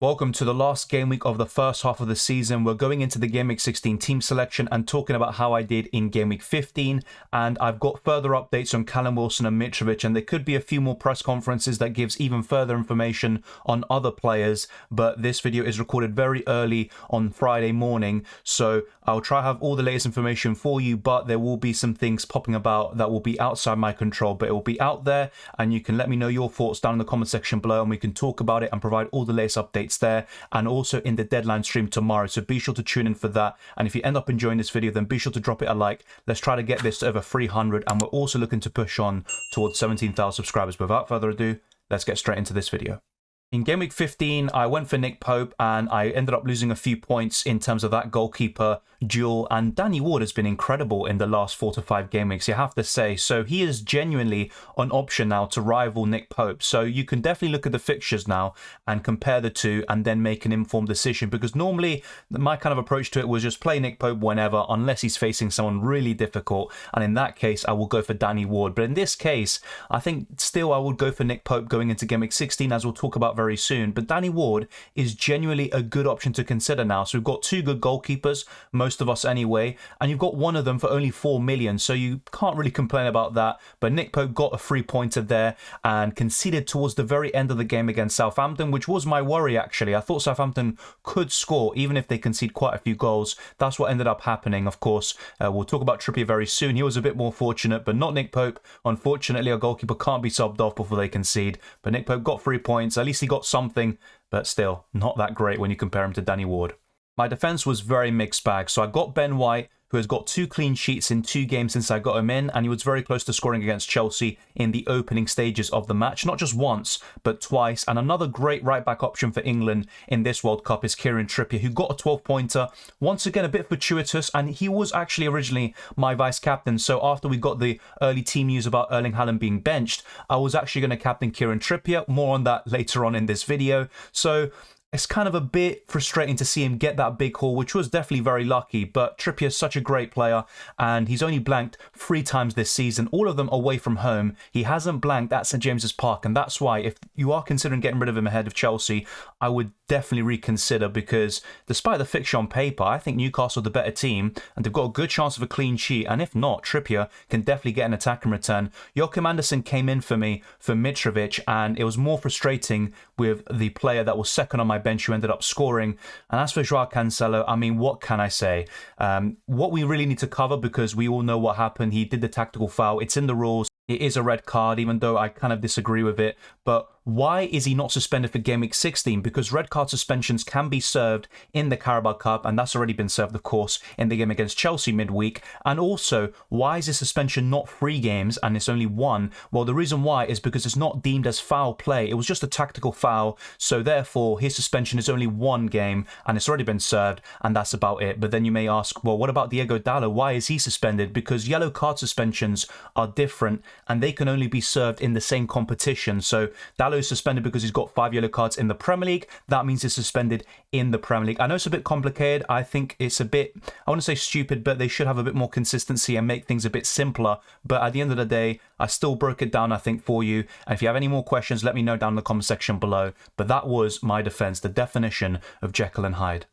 Welcome to the last game week of the first half of the season. We're going into the Game Week 16 team selection and talking about how I did in Game Week 15. And I've got further updates on Callum Wilson and Mitrovic, and there could be a few more press conferences that gives even further information on other players. But this video is recorded very early on Friday morning, so I'll try to have all the latest information for you, but there will be some things popping about that will be outside my control, but it will be out there, and you can let me know your thoughts down in the comment section below, and we can talk about it and provide all the latest updates there, and also in the deadline stream tomorrow, so be sure to tune in for that. And if you end up enjoying this video, then be sure to drop it a like. Let's try to get this to over 300, and we're also looking to push on towards 17,000 subscribers. Without further ado, let's get straight into this video. In Game Week 15, I went for Nick Pope, and I ended up losing a few points in terms of that goalkeeper duel. And Danny Ward has been incredible in the last 4 to 5 game weeks, you have to say. So he is genuinely an option now to rival Nick Pope. So you can definitely look at the fixtures now and compare the two and then make an informed decision. Because normally my kind of approach to it was just play Nick Pope whenever, unless he's facing someone really difficult. And in that case, I will go for Danny Ward. But in this case, I think still I would go for Nick Pope going into Game Week 16, as we'll talk about very soon. But Danny Ward is genuinely a good option to consider now. So we've got two good goalkeepers, most of us anyway, and you've got one of them for only 4 million, so you can't really complain about that. But Nick Pope got a 3-pointer there and conceded towards the very end of the game against Southampton, which was my worry actually. I thought Southampton could score even if they concede quite a few goals. That's what ended up happening. Of course, we'll talk about Trippier very soon. He was a bit more fortunate, but not Nick Pope. Unfortunately, a goalkeeper can't be subbed off before they concede, but Nick Pope got 3 points. At least he got something, but still not that great when you compare him to Danny Ward. My defence was very mixed bag, so I got Ben White, who has got 2 clean sheets in 2 games since I got him in, and he was very close to scoring against Chelsea in the opening stages of the match, not just once, but twice. And another great right-back option for England in this World Cup is Kieran Trippier, who got a 12-pointer. Once again, a bit fortuitous, and he was actually originally my vice-captain, so after we got the early team news about Erling Haaland being benched, I was actually going to captain Kieran Trippier. More on that later on in this video. So it's kind of a bit frustrating to see him get that big haul, which was definitely very lucky, but Trippier is such a great player, and he's only blanked 3 times this season, all of them away from home. He hasn't blanked at St James's Park, and that's why, if you are considering getting rid of him ahead of Chelsea, I would definitely reconsider, because despite the fixture on paper, I think Newcastle are the better team, and they've got a good chance of a clean sheet, and if not, Trippier can definitely get an attack in return. Joachim Andersen came in for me for Mitrovic, and it was more frustrating with the player that was second on my bench who ended up scoring. And as for Joao Cancelo, I mean, what can I say? What we really need to cover, because we all know what happened. He did the tactical foul. It's in the rules. It is a red card, even though I kind of disagree with it. But why is he not suspended for Game Week 16? Because red card suspensions can be served in the Carabao Cup, and that's already been served, of course, in the game against Chelsea midweek. And also, why is this suspension not 3 games and it's only 1? Well, the reason why is because it's not deemed as foul play. It was just a tactical foul, so therefore his suspension is only 1 game, and it's already been served, and that's about it. But then you may ask, well, what about Diego Dallo? Why is he suspended? Because yellow card suspensions are different, and they can only be served in the same competition. So Dallo is suspended because he's got 5 yellow cards in the Premier League. That means he's suspended in the Premier League. I know it's a bit complicated. I think it's a bit, I want to say stupid, but they should have a bit more consistency and make things a bit simpler. But at the end of the day, I still broke it down, I think, for you. And if you have any more questions, let me know down in the comment section below. But that was my defense, the definition of Jekyll and Hyde.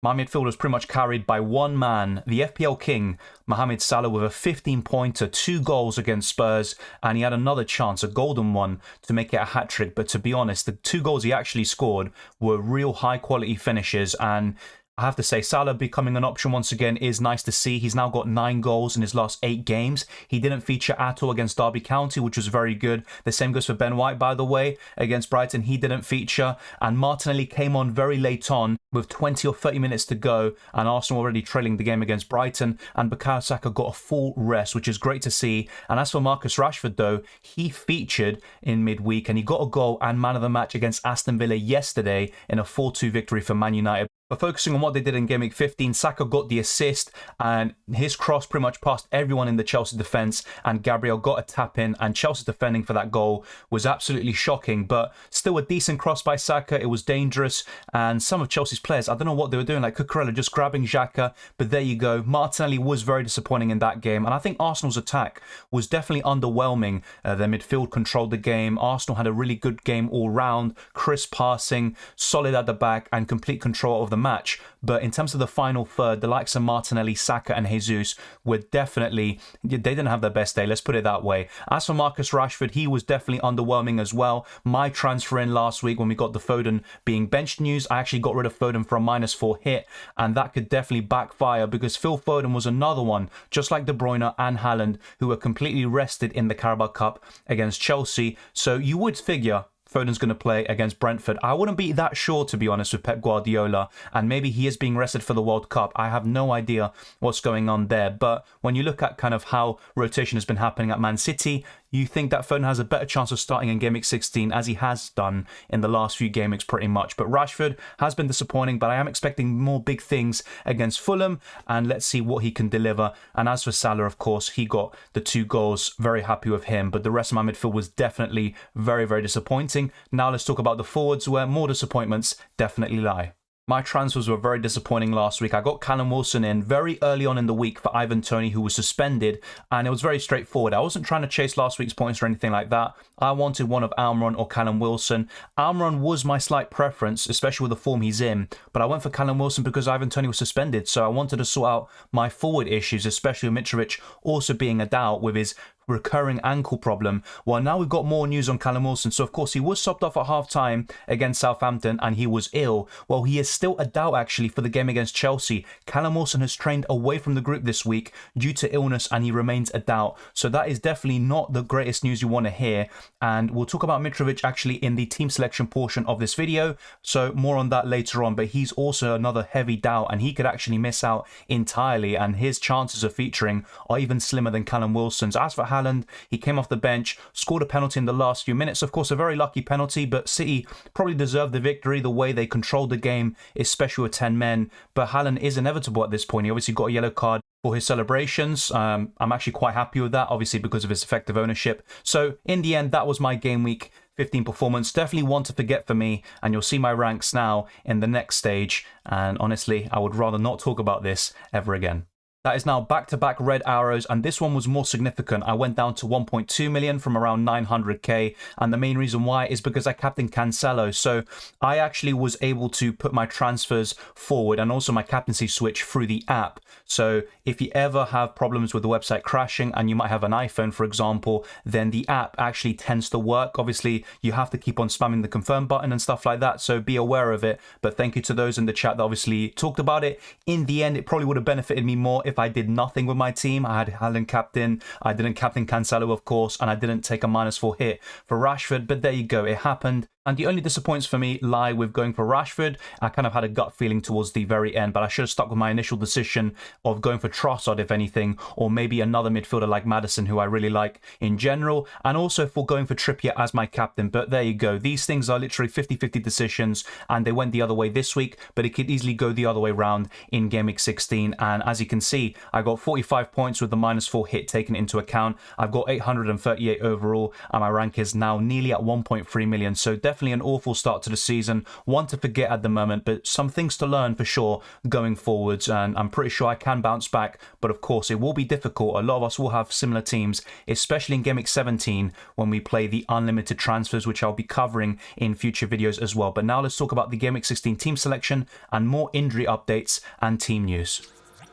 My midfield was pretty much carried by one man, the FPL king, Mohamed Salah, with a 15-pointer, 2 goals against Spurs, and he had another chance, a golden one, to make it a hat-trick. But to be honest, the 2 goals he actually scored were real high-quality finishes, and I have to say, Salah becoming an option once again is nice to see. He's now got 9 goals in his last 8 games. He didn't feature at all against Derby County, which was very good. The same goes for Ben White, by the way. Against Brighton, he didn't feature. And Martinelli came on very late on with 20 or 30 minutes to go, and Arsenal already trailing the game against Brighton. And Bukayo Saka got a full rest, which is great to see. And as for Marcus Rashford, though, he featured in midweek, and he got a goal and man of the match against Aston Villa yesterday in a 4-2 victory for Man United. But focusing on what they did in Game Week 15, Saka got the assist and his cross pretty much passed everyone in the Chelsea defence, and Gabriel got a tap in, and Chelsea's defending for that goal was absolutely shocking, but still a decent cross by Saka. It was dangerous, and some of Chelsea's players, I don't know what they were doing, like Cucurella just grabbing Xhaka, but there you go. Martinelli was very disappointing in that game, and I think Arsenal's attack was definitely underwhelming. Their midfield controlled the game. Arsenal had a really good game all round, crisp passing, solid at the back, and complete control of the match. But in terms of the final third, the likes of Martinelli, Saka and Jesus were definitely, they didn't have their best day, let's put it that way. As for Marcus Rashford, he was definitely underwhelming as well. My transfer in last week when we got the Foden being benched news, I actually got rid of Foden for a -4 hit, and that could definitely backfire because Phil Foden was another one, just like De Bruyne and Haaland, who were completely rested in the Carabao Cup against Chelsea. So you would figure Foden's going to play against Brentford. I wouldn't be that sure, to be honest, with Pep Guardiola, and maybe he is being rested for the World Cup. I have no idea what's going on there, but when you look at kind of how rotation has been happening at Man City, you think that Foden has a better chance of starting in Game Week 16, as he has done in the last few Game Weeks pretty much. But Rashford has been disappointing, but I am expecting more big things against Fulham, and let's see what he can deliver. And as for Salah, of course, he got the 2 goals, very happy with him, but the rest of my midfield was definitely very, very disappointing. Now let's talk about the forwards, where more disappointments definitely lie. My transfers were very disappointing last week. I got Callum Wilson in very early on in the week for Ivan Toney, who was suspended, and it was very straightforward. I wasn't trying to chase last week's points or anything like that. I wanted one of Almiron or Callum Wilson. Almiron was my slight preference, especially with the form he's in, but I went for Callum Wilson because Ivan Toney was suspended, so I wanted to sort out my forward issues, especially with Mitrovic also being a doubt with his recurring ankle problem. Well, now we've got more news on Callum Wilson. So of course he was subbed off at half-time against Southampton and he was ill. Well, he is still a doubt actually for the game against Chelsea. Callum Wilson has trained away from the group this week due to illness and he remains a doubt. So that is definitely not the greatest news you want to hear, and we'll talk about Mitrovic actually in the team selection portion of this video, so more on that later on. But he's also another heavy doubt and he could actually miss out entirely, and his chances of featuring are even slimmer than Callum Wilson's. As for Haaland, he came off the bench, scored a penalty in the last few minutes. Of course, a very lucky penalty, but City probably deserved the victory the way they controlled the game, especially with 10 men. But Haaland is inevitable at this point. He obviously got a yellow card for his celebrations. I'm actually quite happy with that, obviously because of his effective ownership. So in the end, that was my game week 15 performance. Definitely one to forget for me, and you'll see my ranks now in the next stage. And honestly, I would rather not talk about this ever again. That is now back-to-back red arrows, and this one was more significant. I went down to 1.2 million from around 900k, and the main reason why is because I captained Cancelo. So I actually was able to put my transfers forward and also my captaincy switch through the app. So if you ever have problems with the website crashing and you might have an iPhone, for example, then the app actually tends to work. Obviously, you have to keep on spamming the confirm button and stuff like that, so be aware of it. But thank you to those in the chat that obviously talked about it. In the end, it probably would have benefited me more if I did nothing with my team. I had Haaland captain, I didn't captain Cancelo, of course, and I didn't take a -4 hit for Rashford, but there you go, it happened. And the only disappointments for me lie with going for Rashford. I kind of had a gut feeling towards the very end, but I should have stuck with my initial decision of going for Trossard, if anything, or maybe another midfielder like Maddison, who I really like in general, and also for going for Trippier as my captain. But there you go. These things are literally 50-50 decisions, and they went the other way this week, but it could easily go the other way round in Game Week 16. And as you can see, I got 45 points with the -4 hit taken into account. I've got 838 overall, and my rank is now nearly at 1.3 million. So definitely an awful start to the season, one to forget at the moment, but some things to learn for sure going forwards, and I'm pretty sure I can bounce back. But of course it will be difficult. A lot of us will have similar teams, especially in Game Week 17 when we play the unlimited transfers, which I'll be covering in future videos as well. But now let's talk about the Game Week 16 team selection and more injury updates and team news.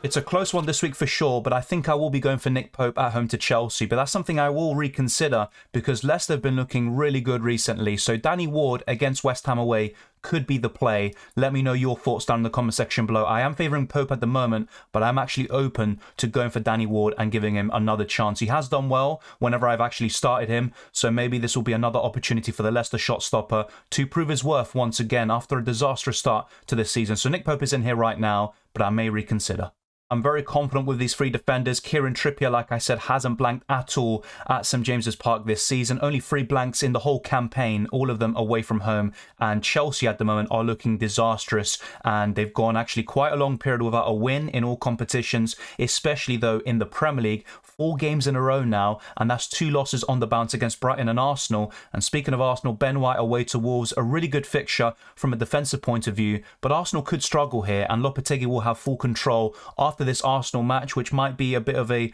It's a close one this week for sure, but I think I will be going for Nick Pope at home to Chelsea. But that's something I will reconsider because Leicester have been looking really good recently. So Danny Ward against West Ham away could be the play. Let me know your thoughts down in the comment section below. I am favouring Pope at the moment, but I'm actually open to going for Danny Ward and giving him another chance. He has done well whenever I've actually started him, so maybe this will be another opportunity for the Leicester shot stopper to prove his worth once again after a disastrous start to this season. So Nick Pope is in here right now, but I may reconsider. I'm very confident with these three defenders. Kieran Trippier, like I said, hasn't blanked at all at St James's Park this season. Only 3 blanks in the whole campaign, all of them away from home. And Chelsea at the moment are looking disastrous. And they've gone actually quite a long period without a win in all competitions, especially though in the Premier League. 4 games in a row now, and that's 2 losses on the bounce against Brighton and Arsenal. And speaking of Arsenal, Ben White away to Wolves, a really good fixture from a defensive point of view. But Arsenal could struggle here, and Lopetegui will have full control after this Arsenal match, which might be a bit of a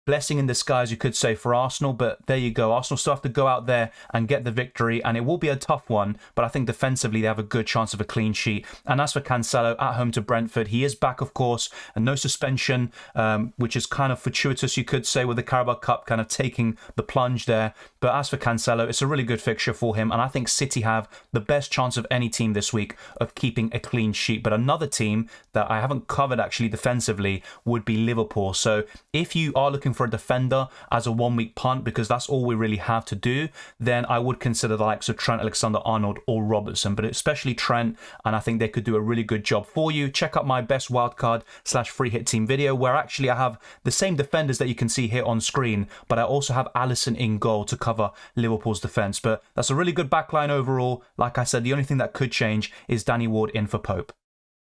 blessing in disguise, you could say, for Arsenal. But there you go. Arsenal still have to go out there and get the victory, and it will be a tough one, but I think defensively they have a good chance of a clean sheet. And as for Cancelo, at home to Brentford, he is back, of course, and no suspension, which is kind of fortuitous, you could say, with the Carabao Cup kind of taking the plunge there. But as for Cancelo, it's a really good fixture for him, and I think City have the best chance of any team this week of keeping a clean sheet. But another team that I haven't covered actually defensively would be Liverpool. So if you are looking for a defender as a 1-week punt, because that's all we really have to do, then I would consider the likes of Trent Alexander-Arnold or Robertson, but especially Trent, and I think they could do a really good job for you. Check out my best wildcard/free hit team video, where actually I have the same defenders that you can see here on screen, but I also have Alisson in goal to cover Liverpool's defence. But that's a really good backline overall. Like I said, the only thing that could change is Danny Ward in for Pope.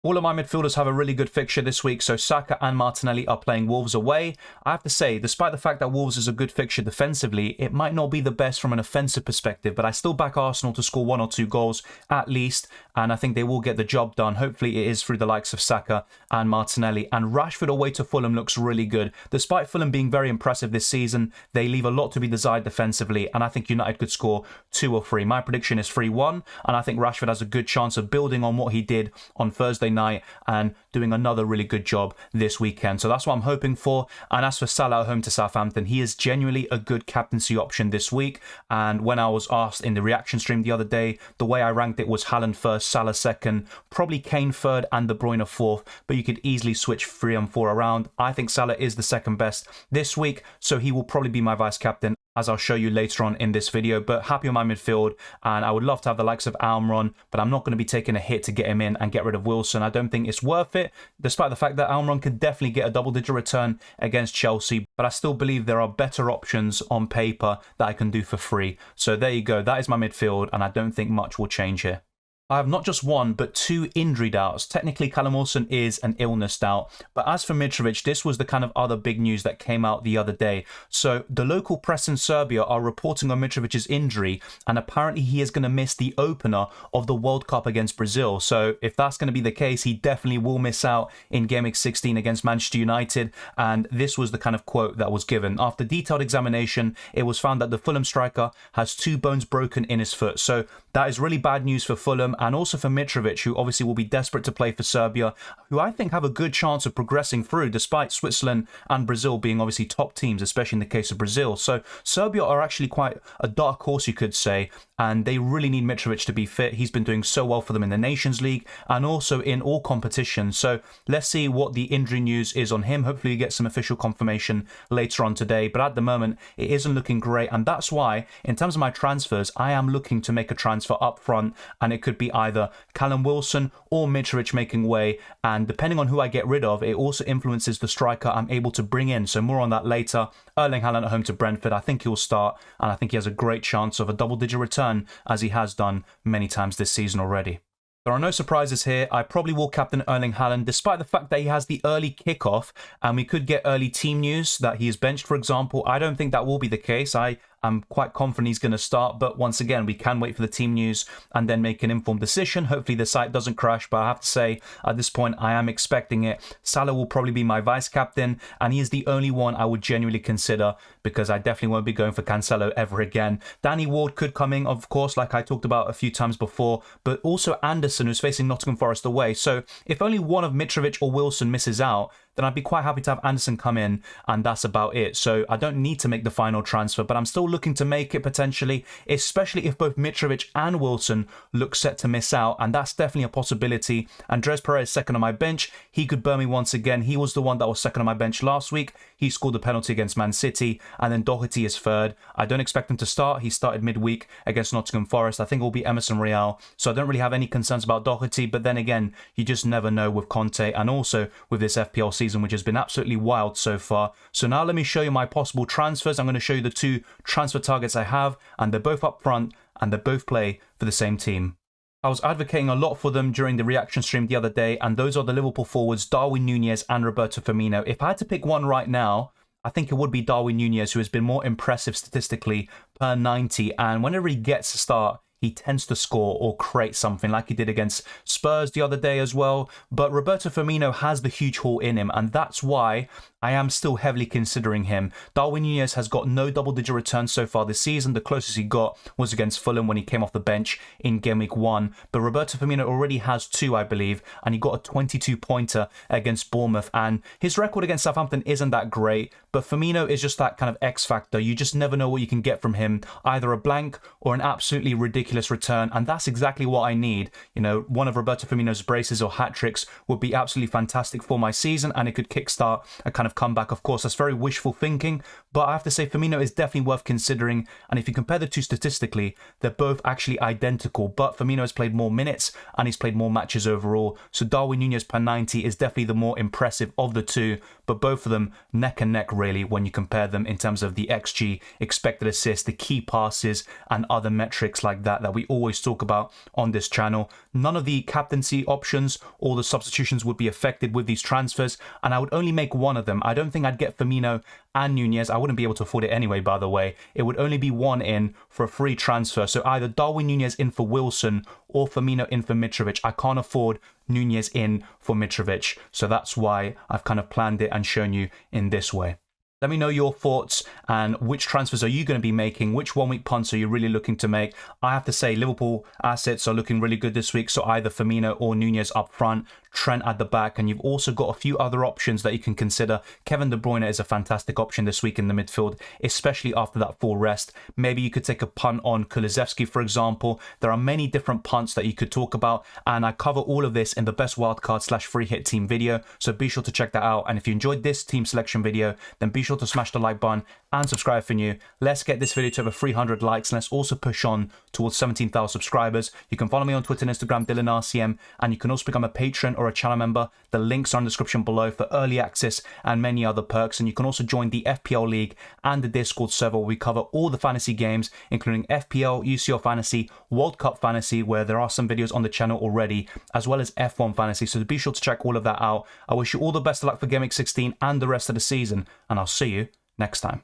All of my midfielders have a really good fixture this week, so Saka and Martinelli are playing Wolves away. I have to say, despite the fact that Wolves is a good fixture defensively, it might not be the best from an offensive perspective, but I still back Arsenal to score 1 or 2 goals at least, and I think they will get the job done. Hopefully it is through the likes of Saka and Martinelli. And Rashford away to Fulham looks really good. Despite Fulham being very impressive this season, they leave a lot to be desired defensively, and I think United could score 2 or 3. My prediction is 3-1, and I think Rashford has a good chance of building on what he did on Thursday night and doing another really good job this weekend. So that's what I'm hoping for. And as for Salah at home to Southampton, he is genuinely a good captaincy option this week. And when I was asked in the reaction stream the other day, the way I ranked it was Haaland first, Salah second, probably Kane third and De Bruyne fourth, but you could easily switch 3 and 4 around. I think Salah is the second best this week, so he will probably be my vice captain, as I'll show you later on in this video. But happy on my midfield, and I would love to have the likes of Almiron, but I'm not going to be taking a hit to get him in and get rid of Wilson. I don't think it's worth it, despite the fact that Almiron could definitely get a double-digit return against Chelsea, but I still believe there are better options on paper that I can do for free. So there you go, that is my midfield, and I don't think much will change here. I have not just 1, but 2 injury doubts. Technically, Callum Wilson is an illness doubt. But as for Mitrovic, this was the kind of other big news that came out the other day. So the local press in Serbia are reporting on Mitrovic's injury, and apparently he is going to miss the opener of the World Cup against Brazil. So if that's going to be the case, he definitely will miss out in Gameweek 16 against Manchester United. And this was the kind of quote that was given. After detailed examination, it was found that the Fulham striker has 2 bones broken in his foot. So that is really bad news for Fulham, and also for Mitrovic, who obviously will be desperate to play for Serbia, who I think have a good chance of progressing through, despite Switzerland and Brazil being obviously top teams, especially in the case of Brazil. So Serbia are actually quite a dark horse, you could say, and they really need Mitrovic to be fit. He's been doing so well for them in the Nations League and also in all competitions. So let's see what the injury news is on him. Hopefully we get some official confirmation later on today, but at the moment it isn't looking great, and that's why in terms of my transfers, I am looking to make a transfer up front, and it could be either Callum Wilson or Mitrovic making way, and depending on who I get rid of, it also influences the striker I'm able to bring in. So more on that later. Erling Haaland at home to Brentford, I think he'll start, and I think he has a great chance of a double-digit return, as he has done many times this season already. There are no surprises here. I probably will captain Erling Haaland, despite the fact that he has the early kickoff, and we could get early team news that he is benched, for example. I don't think that will be the case. I'm quite confident he's going to start, but once again, we can wait for the team news and then make an informed decision. Hopefully the site doesn't crash, but I have to say, at this point, I am expecting it. Salah will probably be my vice-captain, and he is the only one I would genuinely consider, because I definitely won't be going for Cancelo ever again. Danny Ward could come in, of course, like I talked about a few times before, but also Anderson, who's facing Nottingham Forest away. So if only one of Mitrovic or Wilson misses out, then I'd be quite happy to have Anderson come in, and that's about it. So I don't need to make the final transfer, but I'm still looking to make it potentially, especially if both Mitrovic and Wilson look set to miss out, and that's definitely a possibility. Andres Pereira is second on my bench. He could burn me once again. He was the one that was second on my bench last week. He scored the penalty against Man City, and then Doherty is third. I don't expect him to start. He started midweek against Nottingham Forest. I think it will be Emerson Royal, so I don't really have any concerns about Doherty, but then again, you just never know with Conte, and also with this FPL season. season, which has been absolutely wild so far. So now let me show you my possible transfers. I'm going to show you the 2 transfer targets I have, and they're both up front, and they both play for the same team. I was advocating a lot for them during the reaction stream the other day, and those are the Liverpool forwards, Darwin Núñez and Roberto Firmino. If I had to pick one right now, I think it would be Darwin Núñez, who has been more impressive statistically per 90, and whenever he gets a start, he tends to score or create something like he did against Spurs the other day as well. But Roberto Firmino has the huge haul in him, and that's why I am still heavily considering him. Darwin Núñez has got no double-digit returns so far this season. The closest he got was against Fulham when he came off the bench in Game Week 1. But Roberto Firmino already has 2, I believe, and he got a 22-pointer against Bournemouth. And his record against Southampton isn't that great, but Firmino is just that kind of X factor. You just never know what you can get from him, either a blank or an absolutely ridiculous return, and that's exactly what I need. You know, one of Roberto Firmino's braces or hat-tricks would be absolutely fantastic for my season, and it could kickstart a kind of comeback. Of course, that's very wishful thinking, but I have to say Firmino is definitely worth considering, and if you compare the two statistically, they're both actually identical, but Firmino has played more minutes and he's played more matches overall, so Darwin Núñez per 90 is definitely the more impressive of the two, but both of them neck and neck really when you compare them in terms of the XG, expected assists, the key passes, and other metrics like that we always talk about on this channel. None of the captaincy options or the substitutions would be affected with these transfers, and I would only make one of them. I don't think I'd get Firmino and Núñez. I wouldn't be able to afford it anyway, by the way. It would only be one in for a free transfer. So either Darwin Núñez in for Wilson or Firmino in for Mitrovic. I can't afford Núñez in for Mitrovic. So that's why I've kind of planned it and shown you in this way. Let me know your thoughts and which transfers are you going to be making? Which one-week punts are you really looking to make? I have to say Liverpool assets are looking really good this week, so either Firmino or Núñez up front, Trent at the back, and you've also got a few other options that you can consider. Kevin De Bruyne is a fantastic option this week in the midfield, especially after that full rest. Maybe you could take a punt on Kulusevski, for example. There are many different punts that you could talk about, and I cover all of this in the best wildcard / free hit team video, so be sure to check that out. And if you enjoyed this team selection video, then be sure to smash the like button and subscribe if you're new. Let's get this video to over 300 likes, and let's also push on towards 17,000 subscribers. You can follow me on Twitter and Instagram, DylanRCM, and you can also become a patron or a channel member. The links are in the description below for early access and many other perks. And you can also join the FPL League and the Discord server where we cover all the fantasy games, including FPL, UCL Fantasy, World Cup Fantasy, where there are some videos on the channel already, as well as F1 Fantasy. So be sure to check all of that out. I wish you all the best of luck for Game Week 16 and the rest of the season, and I'll see you next time.